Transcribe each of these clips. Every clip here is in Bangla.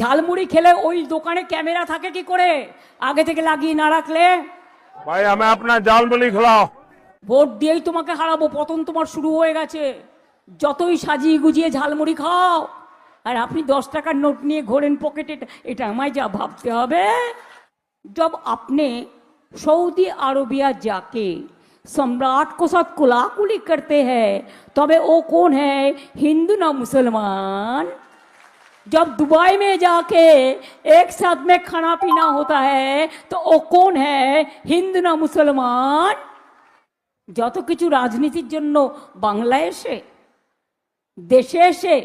ঝালমুড়ি খেলে ওই দোকানে ক্যামেরা থাকে কি করে আগে থেকে লাগিয়ে না রাখলে? भाई हमें अपना जालमुड़ी खिलाओ। ভোট দিয়েই তোমাকে হারাবো, পতন তোমার শুরু হয়ে গেছে। যতই সাজিয়ে গুজিয়ে ঝালমুড়ি খাও, আর আপনি 10 টাকার নোট নিয়ে ঘোরেন পকেটে, এটা আমায় যা ভাবতে হবে। जब आपने सऊदी अरबिया जाके सम्राट को साथ कुलाकुली करते हैं, तबे वो कौन है, हिंदू ना मुसलमान? जब दुबई में जाके एक साथ में खाना पीना होता है तो वो कौन है, हिंदू ना मुसलमान? যত কিছু রাজনীতির জন্য বাংলায় এসে দেশে এসে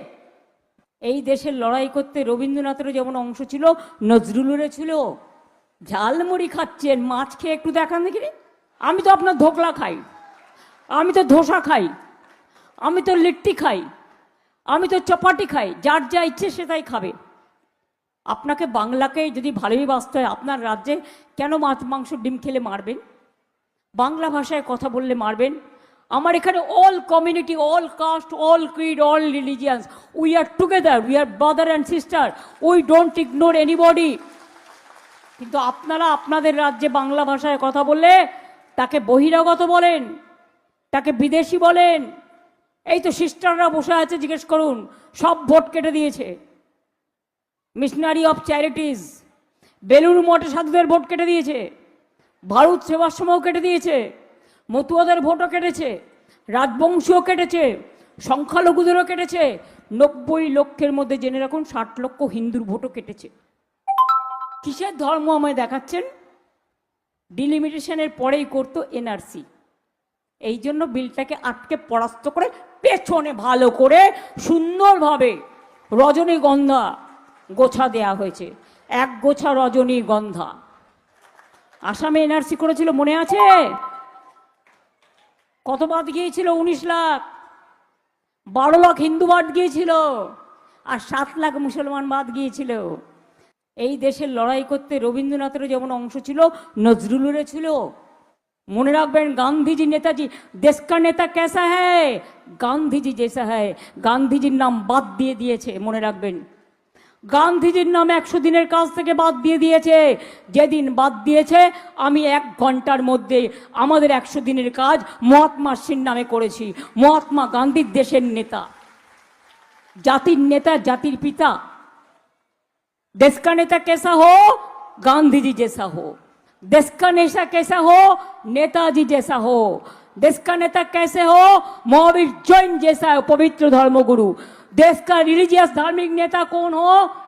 এই দেশের লড়াই করতে রবীন্দ্রনাথেরও যেমন অংশ ছিল, নজরুলেরও ছিল। ঝালমুড়ি খাচ্ছেন, মাছ খেয়ে একটু দেখান দেখি। আমি তো আপনার ধোকলা খাই, আমি তো ধোসা খাই, আমি তো লিট্টি খাই, আমি তো চপাটি খাই। যার যা ইচ্ছে সে তাই খাবে। আপনাকে বাংলাকে যদি ভালোই বাঁচতে হয়, আপনার রাজ্যে কেন মাছ মাংস ডিম খেলে মারবেন? বাংলা ভাষায় কথা বললে মারবেন? আমার এখানে all community, all caste, all creed, all religions, we are together, we are brother and sister, we don't ignore anybody. কিন্তু আপনারা আপনাদের রাজ্যে বাংলা ভাষায় কথা বললে তাকে বহিরাগত বলেন, তাকে বিদেশি বলেন। এই তো সিস্টাররা বসে আছে, জিজ্ঞেস করুন, সব ভোট কেটে দিয়েছে। মিশনারি অফ চ্যারিটিজ, বেলুড় মঠে সাধুদের ভোট কেটে দিয়েছে, ভারত সেবাশ্রমও কেটে দিয়েছে, মতুয়াদের ভোটও কেটেছে, রাজবংশীও কেটেছে, সংখ্যালঘুদেরও কেটেছে। 90 লক্ষের মধ্যে জেনে রাখুন 60 লক্ষ হিন্দুর ভোটও কেটেছে। কিসের ধর্ম আমায় দেখাচ্ছেন? ডিলিমিটেশনের পরেই করতো এনআরসি। এই জন্য বিলটাকে আটকে পরাস্ত করে পেছনে ভালো করে সুন্দরভাবে রজনীগন্ধা গোছা দেয়া হয়েছে। এক গোছা রজনীগন্ধা। আসামে এনআরসি করেছিল, মনে আছে? কত বাদ গিয়েছিল? 19 লাখ। 12 লাখ হিন্দু বাদ গিয়েছিল, আর 7 লাখ মুসলমান বাদ গিয়েছিল। এই দেশের লড়াই করতে রবীন্দ্রনাথেরও যেমন অংশ ছিল, নজরুলেরও ছিল। মনে রাখবেন, গান্ধীজি নেতাজি দেশ কা নেতা কেসা হ্যায়, গান্ধীজি জেসা হ্যায়। গান্ধীজির নাম বাদ দিয়ে দিয়েছে, মনে রাখবেন। গান্ধীজির নাম 100 দিনের কাজ থেকে বাদ দিয়ে দিয়েছে। যেদিন বাদ দিয়েছে, আমি 1 ঘন্টার মধ্যে আমাদের 100 দিনের কাজ মহাত্মা সিং নামে করেছি। মহাত্মা গান্ধীর দেশের নেতা, জাতির নেতা, জাতির পিতা। देश का नेता कैसा हो, गांधी जी जैसा हो। देश का नेता कैसा हो, नेताजी जैसा हो। देश का नेता कैसे हो, महावीर जैन जैसा है, पवित्र धर्मगुरु। देश का रिलीजियस धार्मिक नेता कौन हो,